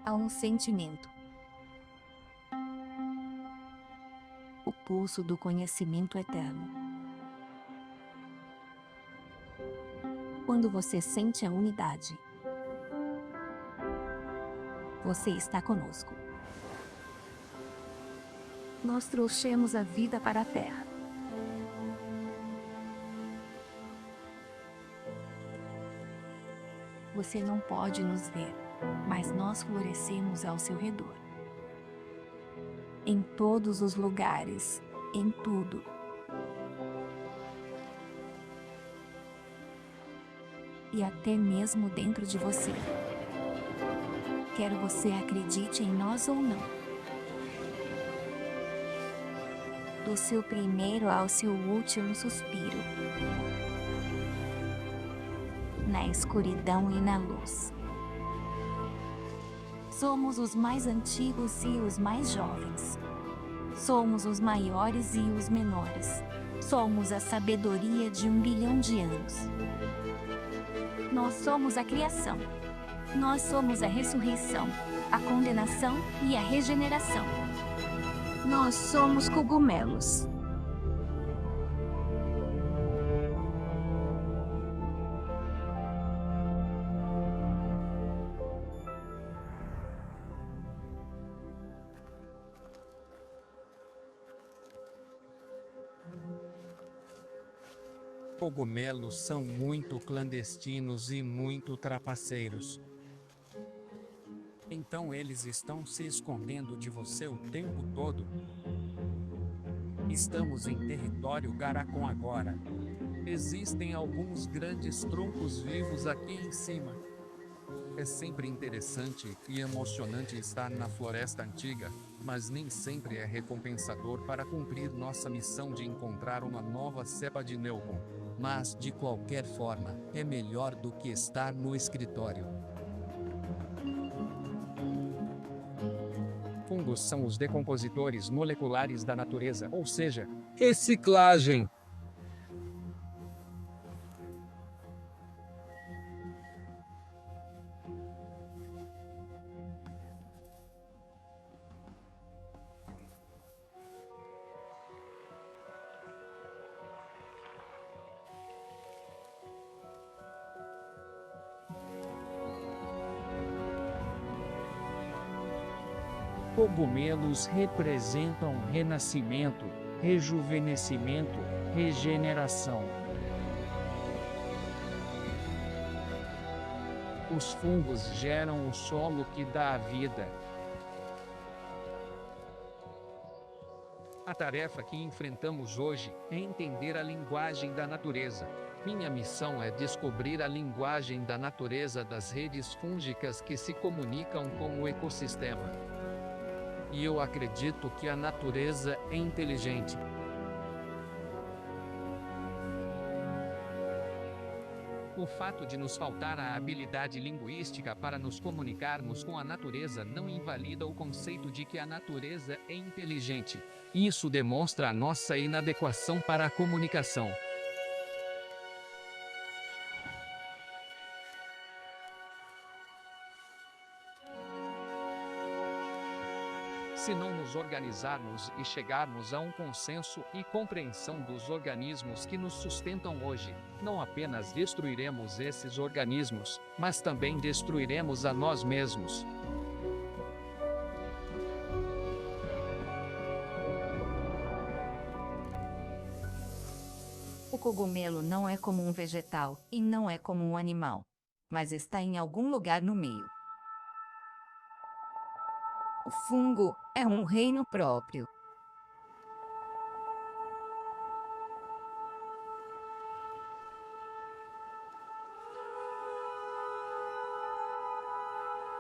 Há um sentimento. O pulso do conhecimento eterno. Quando você sente a unidade, você está conosco. Nós trouxemos a vida para a Terra. Você não pode nos ver, mas nós florescemos ao seu redor. Em todos os lugares, em tudo. E até mesmo dentro de você. Quer você acredite em nós ou não. Do seu primeiro ao seu último suspiro. Na escuridão e na luz. Somos os mais antigos e os mais jovens. Somos os maiores e os menores. Somos a sabedoria de 1 bilhão de anos. Nós somos a criação. Nós somos a ressurreição, a condenação e a regeneração. Nós somos cogumelos. Cogumelos são muito clandestinos e muito trapaceiros. Então eles estão se escondendo de você o tempo todo. Estamos em território Garacon agora. Existem alguns grandes troncos vivos aqui em cima. É sempre interessante e emocionante estar na floresta antiga, mas nem sempre é recompensador para cumprir nossa missão de encontrar uma nova cepa de Neocon. Mas, de qualquer forma, é melhor do que estar no escritório. Fungos são os decompositores moleculares da natureza, ou seja, reciclagem. Cogumelos representam renascimento, rejuvenescimento, regeneração. Os fungos geram o solo que dá a vida. A tarefa que enfrentamos hoje é entender a linguagem da natureza. Minha missão é descobrir a linguagem da natureza das redes fúngicas que se comunicam com o ecossistema. E eu acredito que a natureza é inteligente. O fato de nos faltar a habilidade linguística para nos comunicarmos com a natureza não invalida o conceito de que a natureza é inteligente. Isso demonstra a nossa inadequação para a comunicação. Se não nos organizarmos e chegarmos a um consenso e compreensão dos organismos que nos sustentam hoje, não apenas destruiremos esses organismos, mas também destruiremos a nós mesmos. O cogumelo não é como um vegetal e não é como um animal, mas está em algum lugar no meio. O fungo é um reino próprio.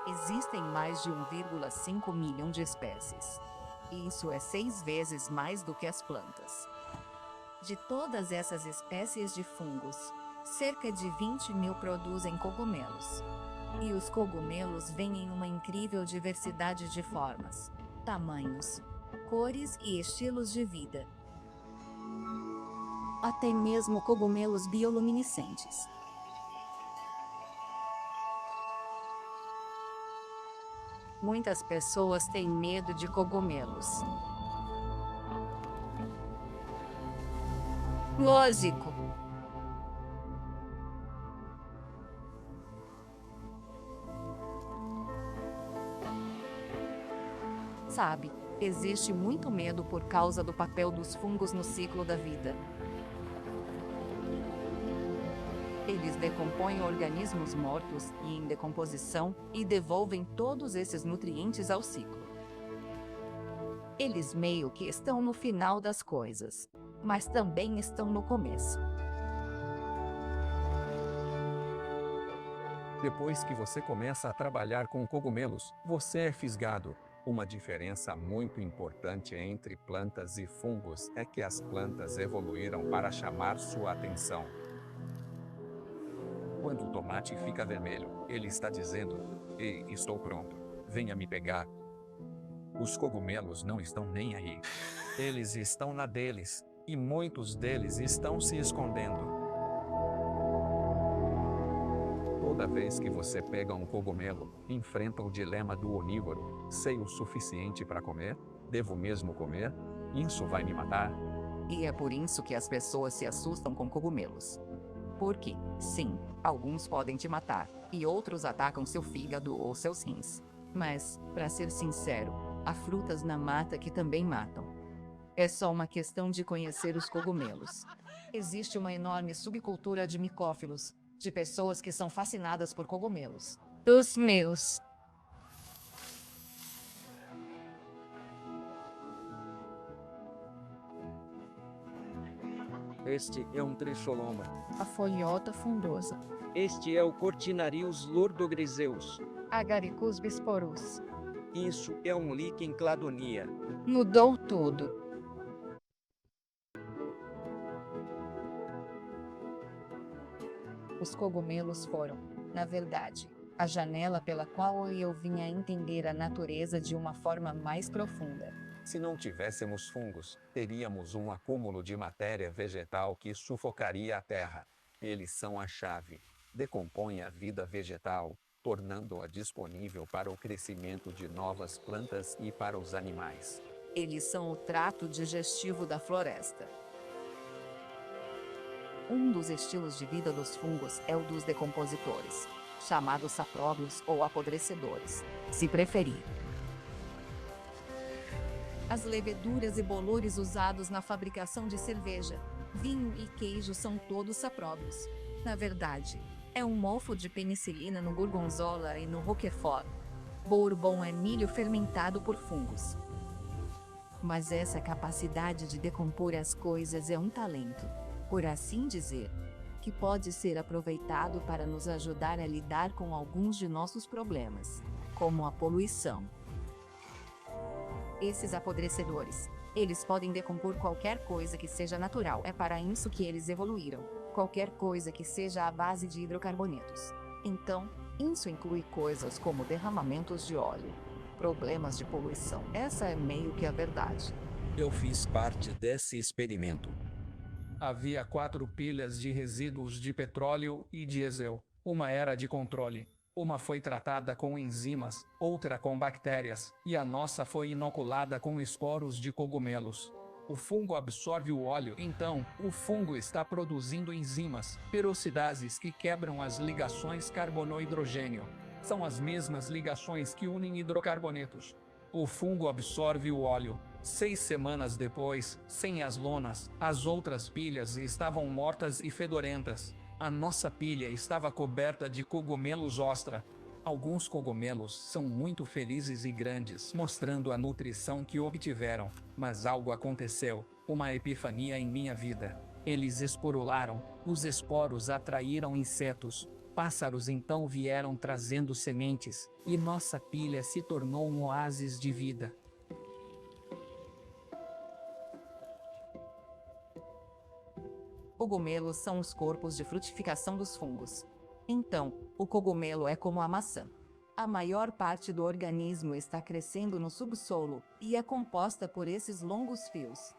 Existem mais de 1,5 milhão de espécies. Isso é 6 vezes mais do que as plantas. De todas essas espécies de fungos, cerca de 20 mil produzem cogumelos. E os cogumelos vêm em uma incrível diversidade de formas, tamanhos, cores e estilos de vida. Até mesmo cogumelos bioluminescentes. Muitas pessoas têm medo de cogumelos. Lógico. Sabe, existe muito medo por causa do papel dos fungos no ciclo da vida. Eles decompõem organismos mortos e em decomposição e devolvem todos esses nutrientes ao ciclo. Eles meio que estão no final das coisas, mas também estão no começo. Depois que você começa a trabalhar com cogumelos, você é fisgado. Uma diferença muito importante entre plantas e fungos é que as plantas evoluíram para chamar sua atenção. Quando o tomate fica vermelho, ele está dizendo: "Ei, estou pronto. Venha me pegar." Os cogumelos não estão nem aí. Eles estão na deles, e muitos deles estão se escondendo. Toda vez que você pega um cogumelo, enfrenta o dilema do onívoro: sei o suficiente para comer? Devo mesmo comer? Isso vai me matar? E é por isso que as pessoas se assustam com cogumelos. Porque, sim, alguns podem te matar, e outros atacam seu fígado ou seus rins. Mas, para ser sincero, há frutas na mata que também matam. É só uma questão de conhecer os cogumelos. Existe uma enorme subcultura de micófilos, de pessoas que são fascinadas por cogumelos. Os meus. Este é um tricholoma. A folhota fundosa. Este é o Cortinarius lordogriseus. Agaricus bisporus. Isso é um líquen cladonia. Mudou tudo. Os cogumelos foram, na verdade, a janela pela qual eu vim a entender a natureza de uma forma mais profunda. Se não tivéssemos fungos, teríamos um acúmulo de matéria vegetal que sufocaria a terra. Eles são a chave. Decompõem a vida vegetal, tornando-a disponível para o crescimento de novas plantas e para os animais. Eles são o trato digestivo da floresta. Um dos estilos de vida dos fungos é o dos decompositores, chamados sapróbios ou apodrecedores, se preferir. As leveduras e bolores usados na fabricação de cerveja, vinho e queijo são todos sapróbios. Na verdade, é um mofo de penicilina no gorgonzola e no roquefort. Bourbon é milho fermentado por fungos. Mas essa capacidade de decompor as coisas é um talento, por assim dizer, que pode ser aproveitado para nos ajudar a lidar com alguns de nossos problemas, como a poluição. Esses apodrecedores, eles podem decompor qualquer coisa que seja natural. É para isso que eles evoluíram. Qualquer coisa que seja à base de hidrocarbonetos. Então, isso inclui coisas como derramamentos de óleo, problemas de poluição. Essa é meio que a verdade. Eu fiz parte desse experimento. Havia 4 pilhas de resíduos de petróleo e diesel. Uma era de controle. Uma foi tratada com enzimas, outra com bactérias, e a nossa foi inoculada com esporos de cogumelos. O fungo absorve o óleo, então, o fungo está produzindo enzimas, peroxidases que quebram as ligações carbono-hidrogênio. São as mesmas ligações que unem hidrocarbonetos. O fungo absorve o óleo. 6 semanas depois, sem as lonas, as outras pilhas estavam mortas e fedorentas. A nossa pilha estava coberta de cogumelos ostra. Alguns cogumelos são muito felizes e grandes, mostrando a nutrição que obtiveram. Mas algo aconteceu, uma epifania em minha vida. Eles esporularam, os esporos atraíram insetos. Pássaros então vieram trazendo sementes, e nossa pilha se tornou um oásis de vida. Cogumelos são os corpos de frutificação dos fungos. Então, o cogumelo é como a maçã. A maior parte do organismo está crescendo no subsolo e é composta por esses longos fios.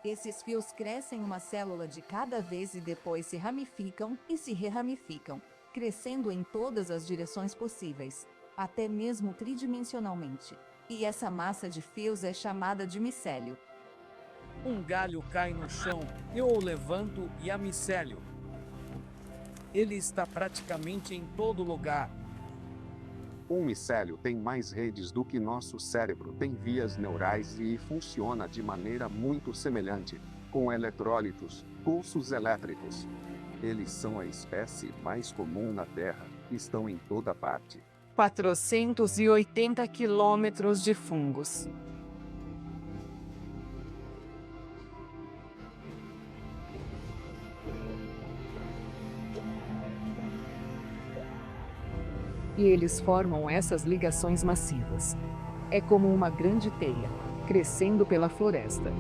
Esses fios crescem uma célula de cada vez e depois se ramificam e se reramificam, crescendo em todas as direções possíveis. até mesmo tridimensionalmente. E essa massa de fios é chamada de micélio. Um galho cai no chão, eu o levanto e há micélio. Ele está praticamente em todo lugar. Um micélio tem mais redes do que nosso cérebro, tem vias neurais e funciona de maneira muito semelhante, com eletrólitos, pulsos elétricos. Eles são a espécie mais comum na Terra, estão em toda parte. 480 quilômetros de fungos. E eles formam essas ligações massivas. É como uma grande teia, crescendo pela floresta.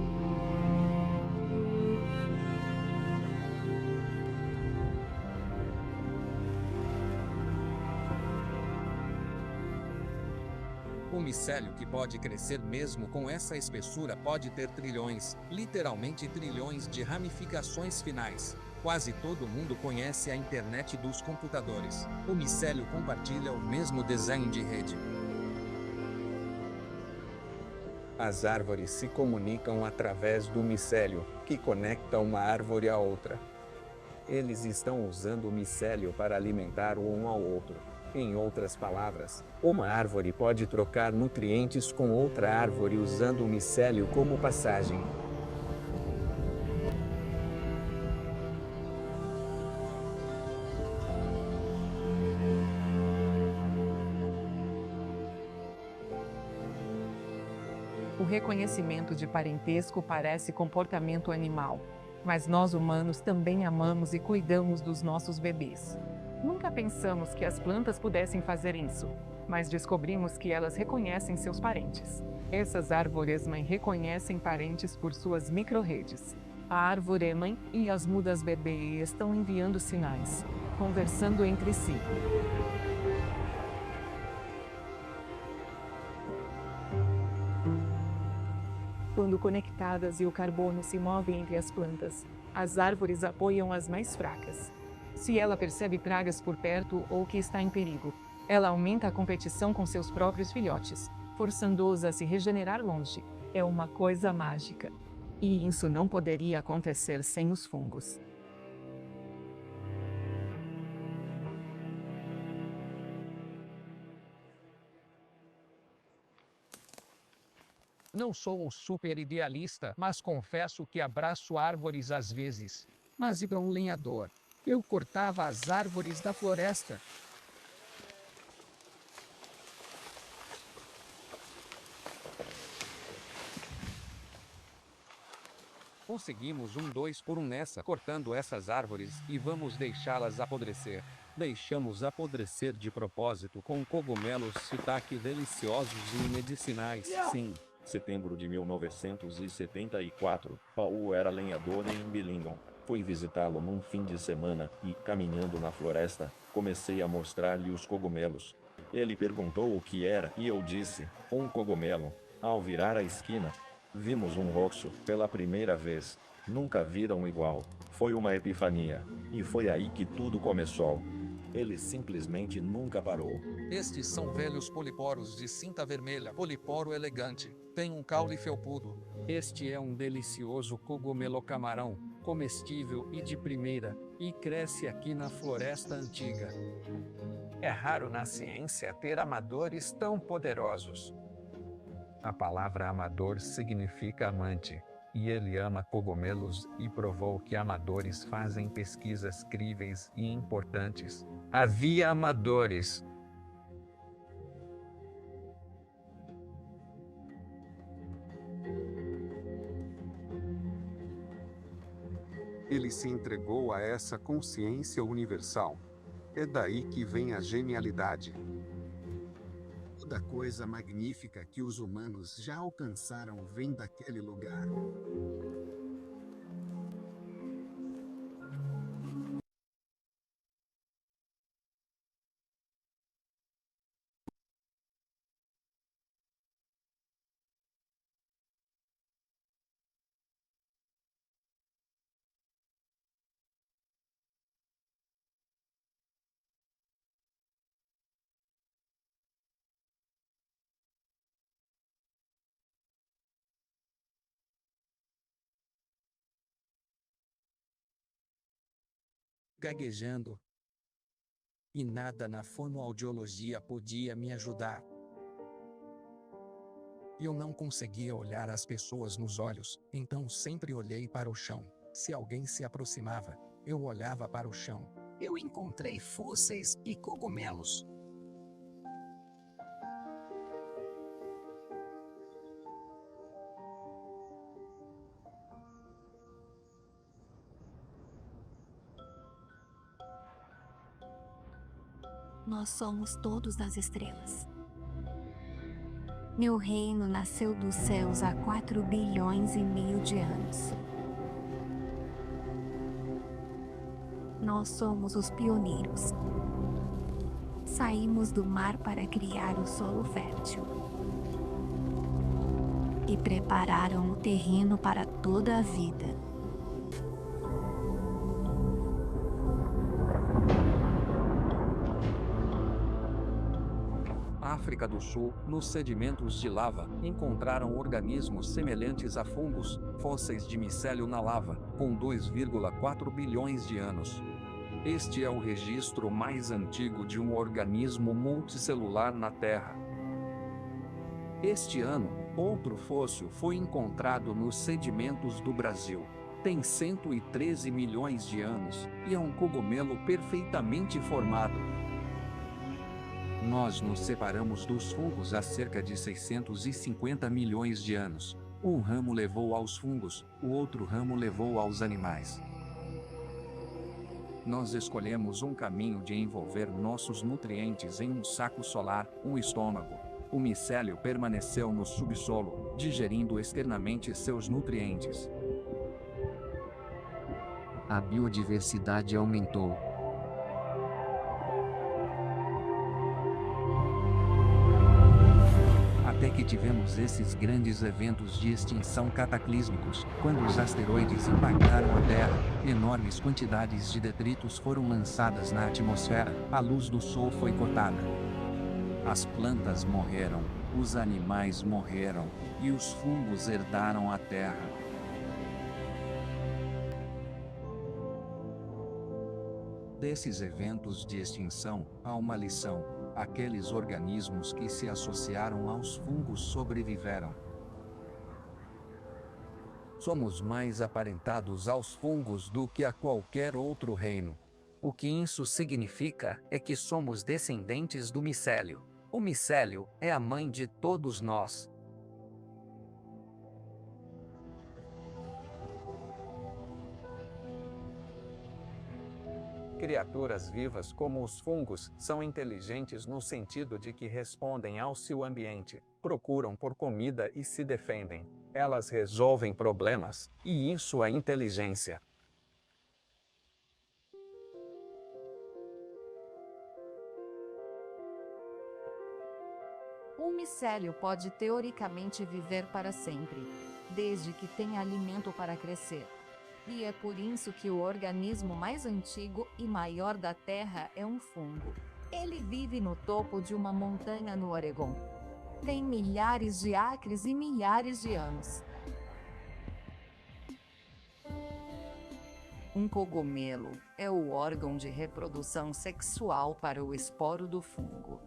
O micélio que pode crescer mesmo com essa espessura pode ter trilhões, literalmente trilhões de ramificações finais. Quase todo mundo conhece a internet dos computadores. O micélio compartilha o mesmo desenho de rede. As árvores se comunicam através do micélio, que conecta uma árvore a outra. Eles estão usando o micélio para alimentar um ao outro. Em outras palavras, uma árvore pode trocar nutrientes com outra árvore usando o micélio como passagem. O reconhecimento de parentesco parece comportamento animal, mas nós humanos também amamos e cuidamos dos nossos bebês. Nunca pensamos que as plantas pudessem fazer isso, mas descobrimos que elas reconhecem seus parentes. Essas árvores-mãe reconhecem parentes por suas microrredes. A árvore-mãe e as mudas-bebê estão enviando sinais, conversando entre si. Quando conectadas e o carbono se move entre as plantas, as árvores apoiam as mais fracas. Se ela percebe pragas por perto ou que está em perigo, ela aumenta a competição com seus próprios filhotes, forçando-os a se regenerar longe. É uma coisa mágica. E isso não poderia acontecer sem os fungos. Não sou um super idealista, mas confesso que abraço árvores às vezes. Mas e para um lenhador? Eu cortava as árvores da floresta. Conseguimos um 2 por 1 nessa, cortando essas árvores, e vamos deixá-las apodrecer. Deixamos apodrecer de propósito com cogumelos shiitake deliciosos e medicinais. Sim, setembro de 1974, Paul era lenhador em Billingdon. Fui visitá-lo num fim de semana e, caminhando na floresta, comecei a mostrar-lhe os cogumelos. Ele perguntou o que era e eu disse, um cogumelo. Ao virar a esquina, vimos um roxo pela primeira vez. Nunca viram igual. Foi uma epifania. E foi aí que tudo começou. Ele simplesmente nunca parou. Estes são velhos poliporos de cinta vermelha, poliporo elegante. Tem um caule felpudo. Este é um delicioso cogumelo camarão, comestível e de primeira, e cresce aqui na floresta antiga. É raro na ciência ter amadores tão poderosos. A palavra amador significa amante, e ele ama cogumelos e provou que amadores fazem pesquisas críveis e importantes. Havia amadores. Ele se entregou a essa consciência universal. É daí que vem a genialidade. Toda coisa magnífica que os humanos já alcançaram vem daquele lugar. gaguejando. E nada na fonoaudiologia podia me ajudar. Eu não conseguia olhar as pessoas nos olhos, então sempre olhei para o chão. Se alguém se aproximava, eu olhava para o chão. Eu encontrei fósseis e cogumelos. Nós somos todos das estrelas. Meu reino nasceu dos céus há 4 bilhões e meio de anos. Nós somos os pioneiros. Saímos do mar para criar o solo fértil. E prepararam o terreno para toda a vida. África do Sul, nos sedimentos de lava, encontraram organismos semelhantes a fungos, fósseis de micélio na lava, com 2,4 bilhões de anos. Este é o registro mais antigo de um organismo multicelular na Terra. Este ano, outro fóssil foi encontrado nos sedimentos do Brasil. Tem 113 milhões de anos e é um cogumelo perfeitamente formado. Nós nos separamos dos fungos há cerca de 650 milhões de anos. Um ramo levou aos fungos, o outro ramo levou aos animais. Nós escolhemos um caminho de envolver nossos nutrientes em um saco solar, um estômago. O micélio permaneceu no subsolo, digerindo externamente seus nutrientes. A biodiversidade aumentou. Até que tivemos esses grandes eventos de extinção cataclísmicos, quando os asteroides impactaram a Terra, enormes quantidades de detritos foram lançadas na atmosfera, a luz do Sol foi cortada. As plantas morreram, os animais morreram, e os fungos herdaram a Terra. Desses eventos de extinção, há uma lição. Aqueles organismos que se associaram aos fungos sobreviveram. Somos mais aparentados aos fungos do que a qualquer outro reino. O que isso significa é que somos descendentes do micélio. O micélio é a mãe de todos nós. Criaturas vivas como os fungos são inteligentes no sentido de que respondem ao seu ambiente, procuram por comida e se defendem. Elas resolvem problemas, e isso é inteligência. Um micélio pode teoricamente viver para sempre, desde que tenha alimento para crescer. E é por isso que o organismo mais antigo e maior da Terra é um fungo. Ele vive no topo de uma montanha no Oregon. Tem milhares de acres e milhares de anos. Um cogumelo é o órgão de reprodução sexual para o esporo do fungo.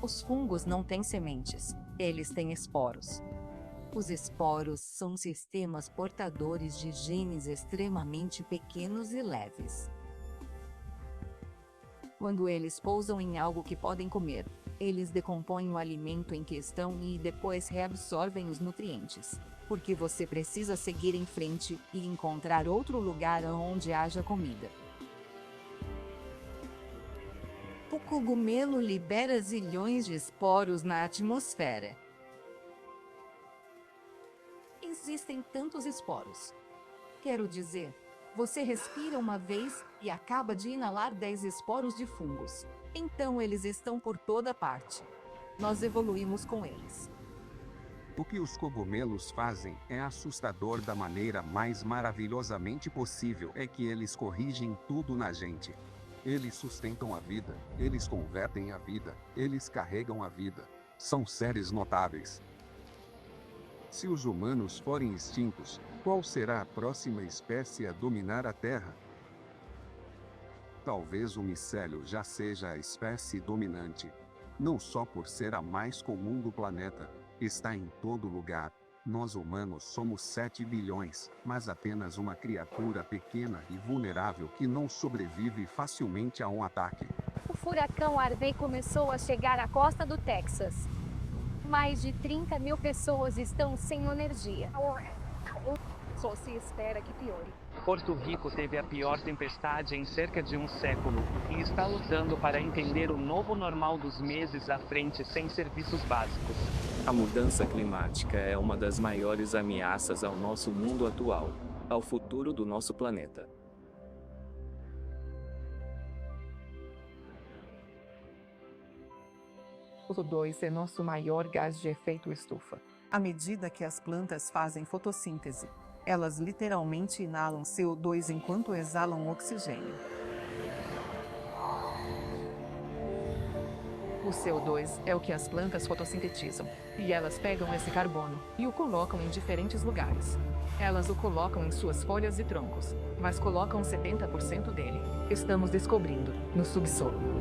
Os fungos não têm sementes, eles têm esporos. Os esporos são sistemas portadores de genes extremamente pequenos e leves. Quando eles pousam em algo que podem comer, eles decompõem o alimento em questão e depois reabsorvem os nutrientes, porque você precisa seguir em frente e encontrar outro lugar onde haja comida. O cogumelo libera zilhões de esporos na atmosfera. Existem tantos esporos. Quero dizer, você respira uma vez e acaba de inalar 10 esporos de fungos. Então eles estão por toda parte. Nós evoluímos com eles. O que os cogumelos fazem é assustador da maneira mais maravilhosamente possível. É que eles corrigem tudo na gente. Eles sustentam a vida, eles convertem a vida, eles carregam a vida. São seres notáveis. Se os humanos forem extintos, qual será a próxima espécie a dominar a Terra? Talvez o micélio já seja a espécie dominante. Não só por ser a mais comum do planeta, está em todo lugar. Nós humanos somos 7 bilhões, mas apenas uma criatura pequena e vulnerável que não sobrevive facilmente a um ataque. O furacão Harvey começou a chegar à costa do Texas. Mais de 30 mil pessoas estão sem energia. Só se espera que piore. Porto Rico teve a pior tempestade em cerca de um século e está lutando para entender o novo normal dos meses à frente sem serviços básicos. A mudança climática é uma das maiores ameaças ao nosso mundo atual, ao futuro do nosso planeta. O CO2 é nosso maior gás de efeito estufa. À medida que as plantas fazem fotossíntese, elas literalmente inalam CO2 enquanto exalam oxigênio. O CO2 é o que as plantas fotossintetizam, e elas pegam esse carbono e o colocam em diferentes lugares. Elas o colocam em suas folhas e troncos, mas colocam 70% dele, estamos descobrindo, no subsolo.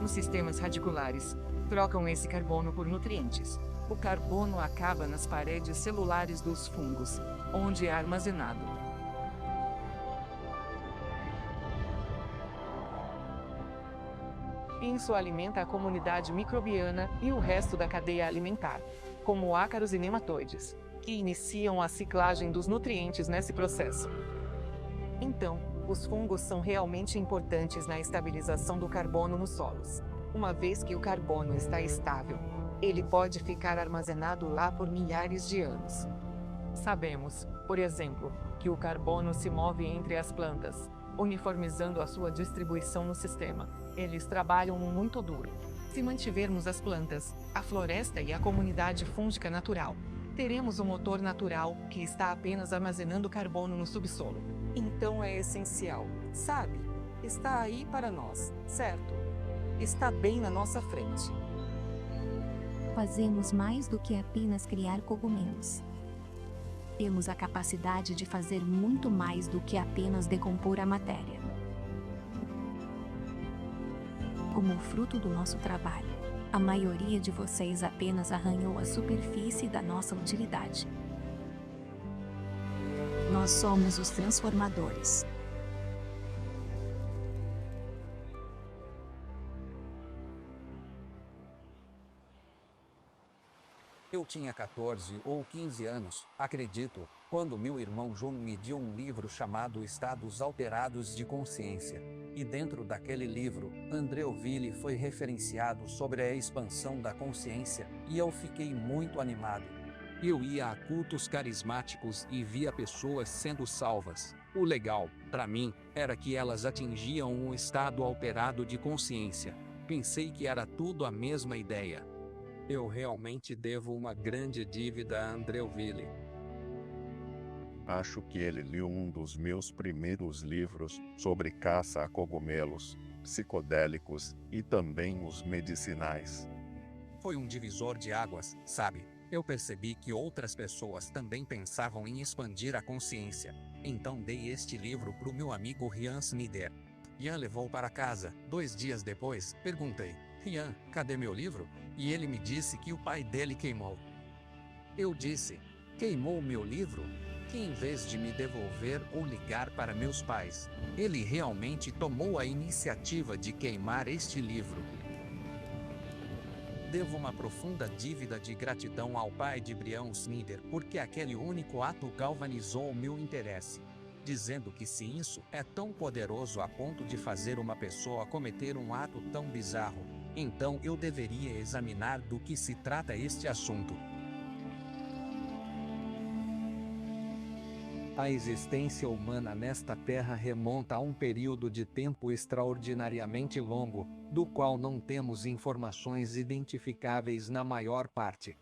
Nos sistemas radiculares, trocam esse carbono por nutrientes. O carbono acaba nas paredes celulares dos fungos, onde é armazenado. Isso alimenta a comunidade microbiana e o resto da cadeia alimentar, como ácaros e nematóides, que iniciam a ciclagem dos nutrientes nesse processo. Então, os fungos são realmente importantes na estabilização do carbono nos solos. Uma vez que o carbono está estável, ele pode ficar armazenado lá por milhares de anos. Sabemos, por exemplo, que o carbono se move entre as plantas, uniformizando a sua distribuição no sistema. Eles trabalham muito duro. Se mantivermos as plantas, a floresta e a comunidade fúngica natural, teremos um motor natural que está apenas armazenando carbono no subsolo. Então é essencial, sabe? Está aí para nós, certo? Está bem na nossa frente. Fazemos mais do que apenas criar cogumelos. Temos a capacidade de fazer muito mais do que apenas decompor a matéria. Como fruto do nosso trabalho, a maioria de vocês apenas arranhou a superfície da nossa utilidade. Nós somos os transformadores. Eu tinha 14 ou 15 anos, acredito, quando meu irmão João me deu um livro chamado Estados Alterados de Consciência. E dentro daquele livro, Andreoville foi referenciado sobre a expansão da consciência, e eu fiquei muito animado. Eu ia a cultos carismáticos e via pessoas sendo salvas. O legal, para mim, era que elas atingiam um estado alterado de consciência. Pensei que era tudo a mesma ideia. Eu realmente devo uma grande dívida a Andreoville. Acho que ele leu um dos meus primeiros livros sobre caça a cogumelos, psicodélicos e também os medicinais. Foi um divisor de águas, sabe? Eu percebi que outras pessoas também pensavam em expandir a consciência. Então dei este livro para o meu amigo Ian Snyder. Ian levou para casa. 2 dias depois, perguntei: Ian, cadê meu livro? E ele me disse que o pai dele queimou. Eu disse: queimou meu livro? Que em vez de me devolver ou ligar para meus pais, ele realmente tomou a iniciativa de queimar este livro. Devo uma profunda dívida de gratidão ao pai de Brian Snyder porque aquele único ato galvanizou o meu interesse, dizendo que se isso é tão poderoso a ponto de fazer uma pessoa cometer um ato tão bizarro, então eu deveria examinar do que se trata este assunto. A existência humana nesta Terra remonta a um período de tempo extraordinariamente longo, do qual não temos informações identificáveis na maior parte.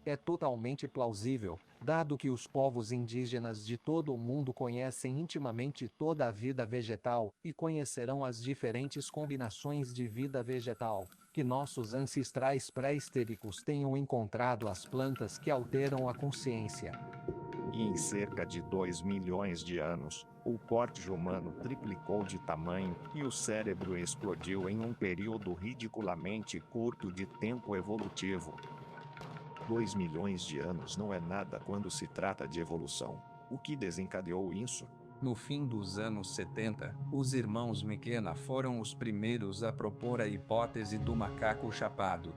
É totalmente plausível, dado que os povos indígenas de todo o mundo conhecem intimamente toda a vida vegetal e conhecerão as diferentes combinações de vida vegetal. que nossos ancestrais pré-histéricos tenham encontrado as plantas que alteram a consciência. E em cerca de 2 milhões de anos, o corte humano triplicou de tamanho e o cérebro explodiu em um período ridiculamente curto de tempo evolutivo. 2 milhões de anos não é nada quando se trata de evolução. O que desencadeou isso? No fim dos anos 70, os irmãos McKenna foram os primeiros a propor a hipótese do macaco chapado.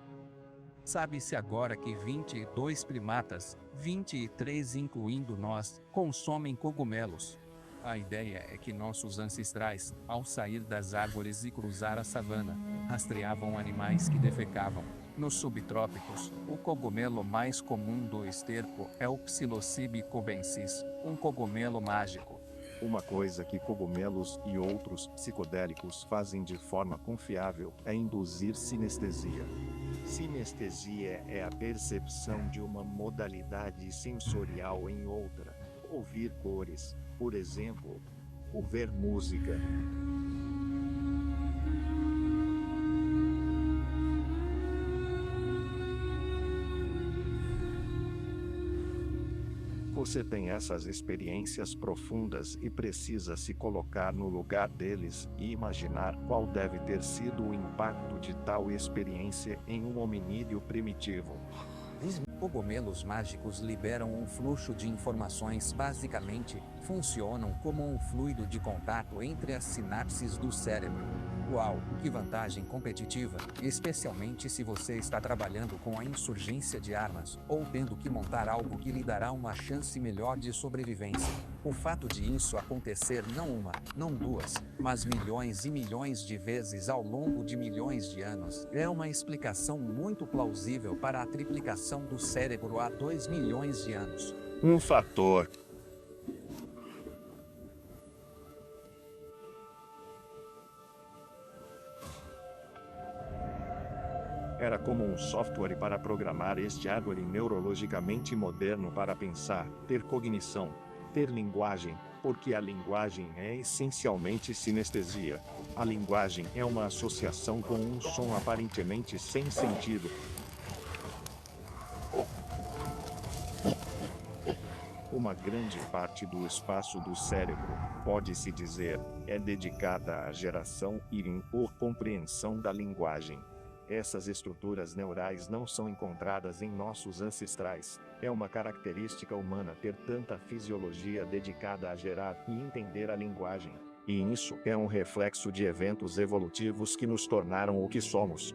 Sabe-se agora que 22 primatas, 23 incluindo nós, consomem cogumelos. A ideia é que nossos ancestrais, ao sair das árvores e cruzar a savana, rastreavam animais que defecavam. Nos subtrópicos, o cogumelo mais comum do esterco é o Psilocybe cubensis, um cogumelo mágico. Uma coisa que cogumelos e outros psicodélicos fazem de forma confiável é induzir sinestesia. Sinestesia é a percepção de uma modalidade sensorial em outra. Ouvir cores, por exemplo, ouvir música. Você tem essas experiências profundas e precisa se colocar no lugar deles e imaginar qual deve ter sido o impacto de tal experiência em um hominídeo primitivo. Cogumelos mágicos liberam um fluxo de informações. Basicamente, funcionam como um fluido de contato entre as sinapses do cérebro. Uau, que vantagem competitiva, especialmente se você está trabalhando com a insurgência de armas, ou tendo que montar algo que lhe dará uma chance melhor de sobrevivência. O fato de isso acontecer não uma, não duas, mas milhões e milhões de vezes ao longo de milhões de anos, é uma explicação muito plausível para a triplicação do cérebro há 2 milhões de anos. Um fator. Era como um software para programar este hardware neurologicamente moderno para pensar, ter cognição, ter linguagem, porque a linguagem é essencialmente sinestesia. A linguagem é uma associação com um som aparentemente sem sentido. Uma grande parte do espaço do cérebro, pode-se dizer, é dedicada à geração ou compreensão da linguagem. Essas estruturas neurais não são encontradas em nossos ancestrais. É uma característica humana ter tanta fisiologia dedicada a gerar e entender a linguagem. E isso é um reflexo de eventos evolutivos que nos tornaram o que somos.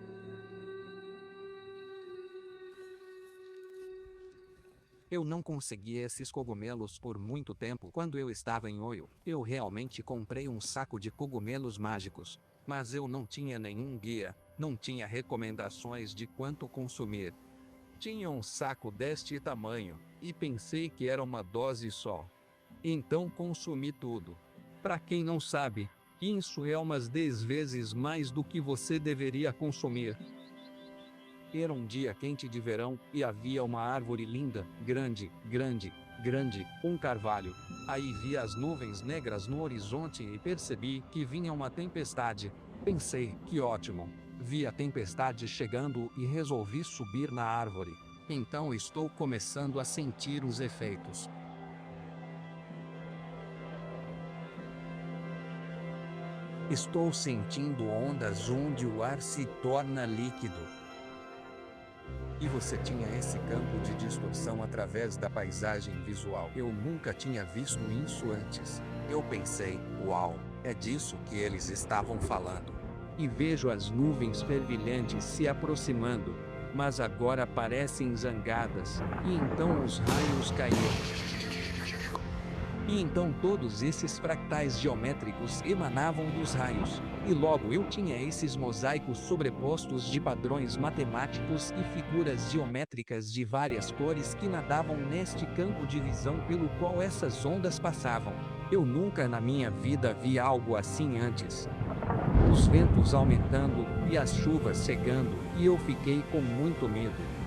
Eu não consegui esses cogumelos por muito tempo quando eu estava em Oio. Eu realmente comprei um saco de cogumelos mágicos, mas eu não tinha nenhum guia, não tinha recomendações de quanto consumir. Tinha um saco deste tamanho, e pensei que era uma dose só. Então consumi tudo. Para quem não sabe, isso é umas 10 vezes mais do que você deveria consumir. Era um dia quente de verão, e havia uma árvore linda, grande, um carvalho. Aí vi as nuvens negras no horizonte e percebi que vinha uma tempestade. Pensei, que ótimo. Vi a tempestade chegando e resolvi subir na árvore. Então estou começando a sentir os efeitos. Estou sentindo ondas onde o ar se torna líquido. E você tinha esse campo de distorção através da paisagem visual. Eu nunca tinha visto isso antes. Eu pensei, uau, é disso que eles estavam falando. E vejo as nuvens fervilhantes se aproximando, mas agora parecem zangadas, e então os raios caíram. E então todos esses fractais geométricos emanavam dos raios, e logo eu tinha esses mosaicos sobrepostos de padrões matemáticos e figuras geométricas de várias cores que nadavam neste campo de visão pelo qual essas ondas passavam. Eu nunca na minha vida vi algo assim antes. Os ventos aumentando e as chuvas chegando, e eu fiquei com muito medo.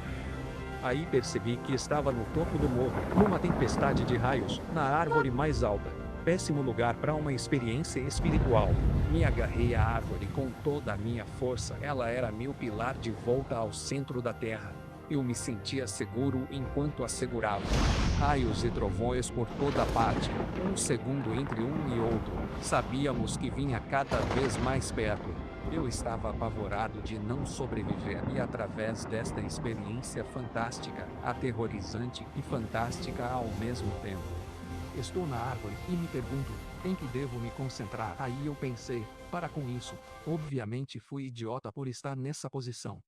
Aí percebi que estava no topo do morro, numa tempestade de raios, na árvore mais alta. péssimo lugar para uma experiência espiritual. Me agarrei à árvore com toda a minha força. Ela era meu pilar de volta ao centro da terra. Eu me sentia seguro enquanto a segurava. Raios e trovões por toda parte, um segundo entre um e outro. Sabíamos que vinha cada vez mais perto. Eu estava apavorado de não sobreviver e através desta experiência fantástica, aterrorizante e fantástica ao mesmo tempo. Estou na árvore e me pergunto, em que devo me concentrar? Aí eu pensei, para com isso. Obviamente fui idiota por estar nessa posição.